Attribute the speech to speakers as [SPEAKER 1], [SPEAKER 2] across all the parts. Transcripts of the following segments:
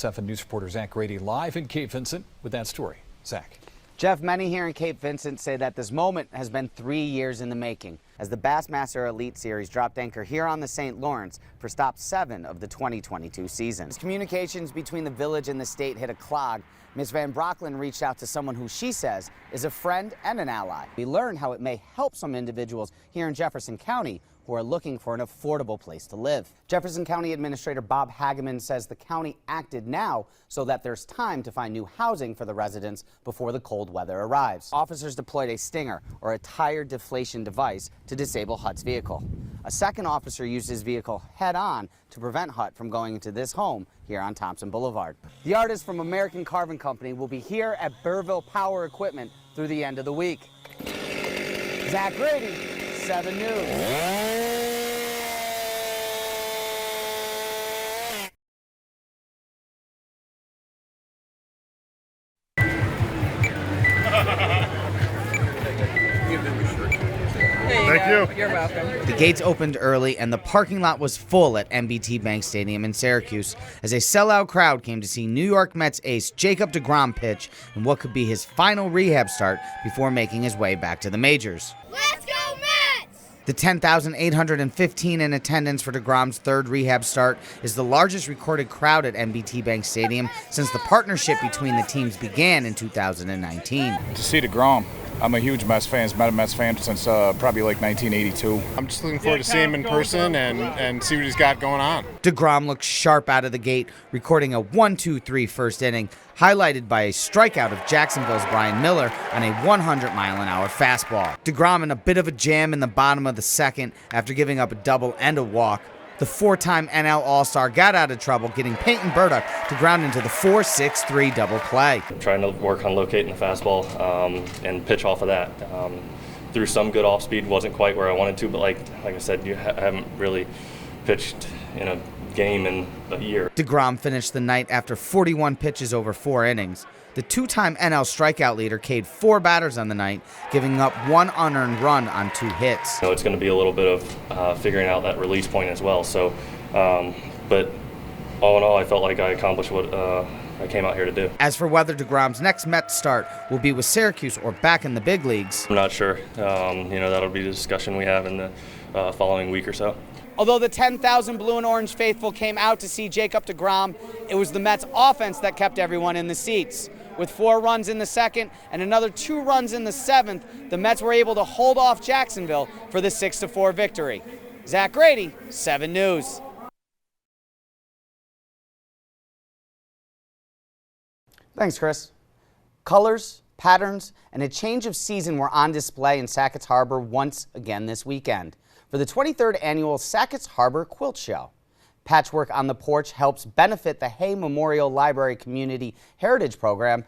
[SPEAKER 1] 7 News reporter Zach Grady live in Cape Vincent with that story. Zach.
[SPEAKER 2] Jeff, many here in Cape Vincent say that this moment has been 3 years in the making as the Bassmaster Elite Series dropped anchor here on the St. Lawrence for stop 7 of the 2022 season. As communications between the village and the state hit a clog, Ms. Van Brocklin reached out to someone who she says is a friend and an ally. We learned how it may help some individuals here in Jefferson County who are looking for an affordable place to live. Jefferson County Administrator Bob Hageman says the county acted now so that there's time to find new housing for the residents before the cold weather arrives. Officers deployed a stinger, or a tire deflation device, to disable Hutt's vehicle. A second officer used his vehicle head-on to prevent Hutt from going into this home here on Thompson Boulevard. The artist from American Carving Company will be here at Burville Power Equipment through the end of the week. Zach Grady, 7 News.
[SPEAKER 3] Thank you.
[SPEAKER 4] You're welcome.
[SPEAKER 2] The gates opened early and the parking lot was full at NBT Bank Stadium in Syracuse as a sellout crowd came to see New York Mets ace Jacob deGrom pitch in what could be his final rehab start before making his way back to the majors.
[SPEAKER 5] Let's go Mets!
[SPEAKER 2] The 10,815 in attendance for deGrom's third rehab start is the largest recorded crowd at NBT Bank Stadium since the partnership between the teams began in 2019.
[SPEAKER 3] To see deGrom, I'm a huge Mets fan. I've been a Mets fan since probably like 1982. I'm just looking forward to seeing him in person and see what he's got going on.
[SPEAKER 2] deGrom looked sharp out of the gate, recording a 1-2-3 first inning, highlighted by a strikeout of Jacksonville's Brian Miller on a 100-mile-an-hour fastball. deGrom in a bit of a jam in the bottom of the second after giving up a double and a walk. The 4-time NL All-Star got out of trouble, getting Peyton Burdick to ground into the 4-6-3 double play.
[SPEAKER 6] Trying to work on locating the fastball and pitch off of that. Threw some good off speed, wasn't quite where I wanted to, but like I said, you haven't really pitched in a game in a year.
[SPEAKER 2] deGrom finished the night after 41 pitches over 4 innings. The 2-time NL strikeout leader K'd 4 batters on the night, giving up 1 unearned run on 2 hits.
[SPEAKER 6] It's going to be a little bit of figuring out that release point as well. So, but all in all, I felt like I accomplished what I came out here to do.
[SPEAKER 2] As for whether deGrom's next Mets start will be with Syracuse or back in the big leagues,
[SPEAKER 6] I'm not sure. That'll be the discussion we have in the following week or so.
[SPEAKER 2] although the 10,000 blue and orange faithful came out to see Jacob deGrom, it was the Mets offense that kept everyone in the seats. With 4 runs in the second and another 2 runs in the 7th, the Mets were able to hold off Jacksonville for the 6-4 victory. Zach Grady, 7 News. Thanks, Chris. Colors, patterns, and a change of season were on display in Sackett's Harbor once again this weekend for the 23rd annual Sackett's Harbor Quilt Show. Patchwork on the Porch helps benefit the Hay Memorial Library Community Heritage Program.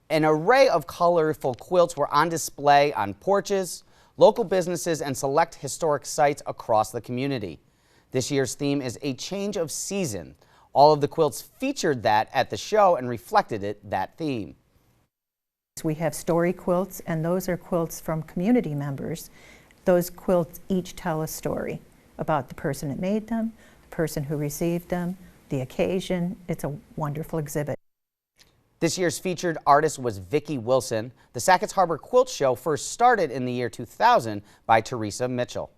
[SPEAKER 2] An array of colorful quilts were on display on porches, local businesses, and select historic sites across the community. This year's theme is a change of season. All of the quilts featured that at the show and reflected that theme.
[SPEAKER 7] We have story quilts, and those are quilts from community members. Those quilts each tell a story about the person that made them, the person who received them, the occasion. It's a wonderful exhibit.
[SPEAKER 2] This year's featured artist was Vicki Wilson. The Sackett's Harbor Quilt Show first started in the year 2000 by Teresa Mitchell.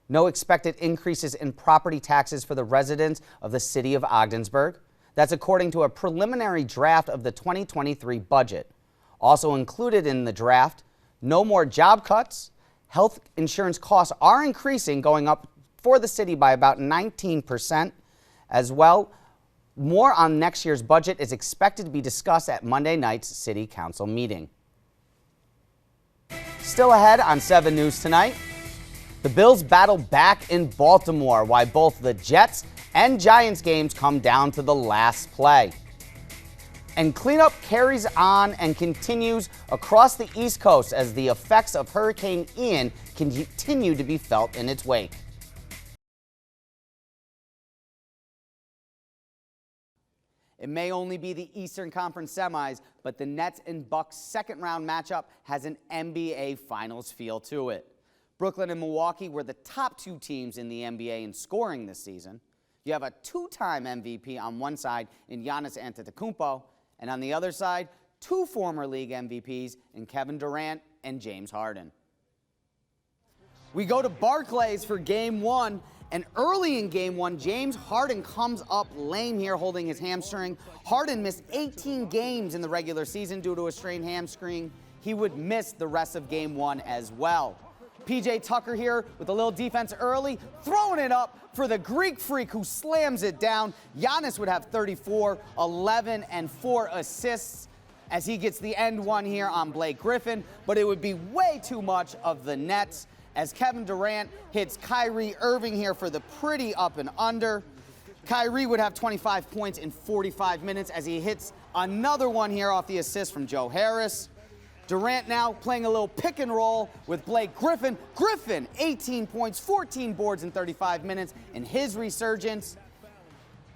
[SPEAKER 2] No expected increases in property taxes for the residents of the city of Ogdensburg. That's according to a preliminary draft of the 2023 budget. Also included in the draft, no more job cuts. Health insurance costs are increasing, going up for the city by about 19%. As well, more on next year's budget is expected to be discussed at Monday night's City Council meeting. Still ahead on 7 News tonight, the Bills battle back in Baltimore, while both the Jets and Giants games come down to the last play. And cleanup carries on and continues across the East Coast as the effects of Hurricane Ian continue to be felt in its wake. It may only be the Eastern Conference semis, but the Nets and Bucks second-round matchup has an NBA Finals feel to it. Brooklyn and Milwaukee were the top 2 teams in the NBA in scoring this season. You have a two-time MVP on one side in Giannis Antetokounmpo, and on the other side, two former league MVPs in Kevin Durant and James Harden. We go to Barclays for Game 1, and early in Game 1, James Harden comes up lame here holding his hamstring. Harden missed 18 games in the regular season due to a strained hamstring. He would miss the rest of Game 1 as well. PJ Tucker here with a little defense early, throwing it up for the Greek Freak who slams it down. Giannis would have 34, 11, and 4 assists as he gets the end one here on Blake Griffin, but it would be way too much of the Nets as Kevin Durant hits Kyrie Irving here for the pretty up and under. Kyrie would have 25 points in 45 minutes as he hits another one here off the assist from Joe Harris. Durant now playing a little pick and roll with Blake Griffin. Griffin, 18 points, 14 boards in 35 minutes in his resurgence.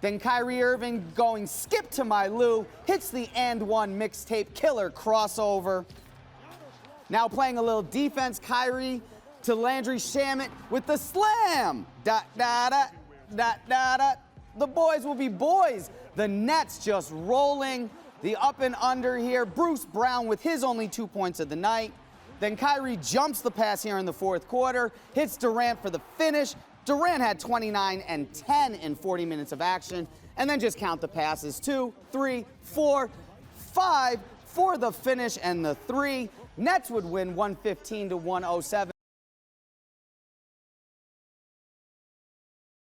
[SPEAKER 2] Then Kyrie Irving going skip to my Lou, hits the and one mixtape killer crossover. Now playing a little defense, Kyrie to Landry Shamet with the slam. The boys will be boys. The Nets just rolling. The up and under here. Bruce Brown with his only 2 points of the night. Then Kyrie jumps the pass here in the fourth quarter, hits Durant for the finish. Durant had 29 and 10 in 40 minutes of action. And then just count the passes. 2, 3, 4, 5 for the finish and the 3. Nets would win 115 to 107.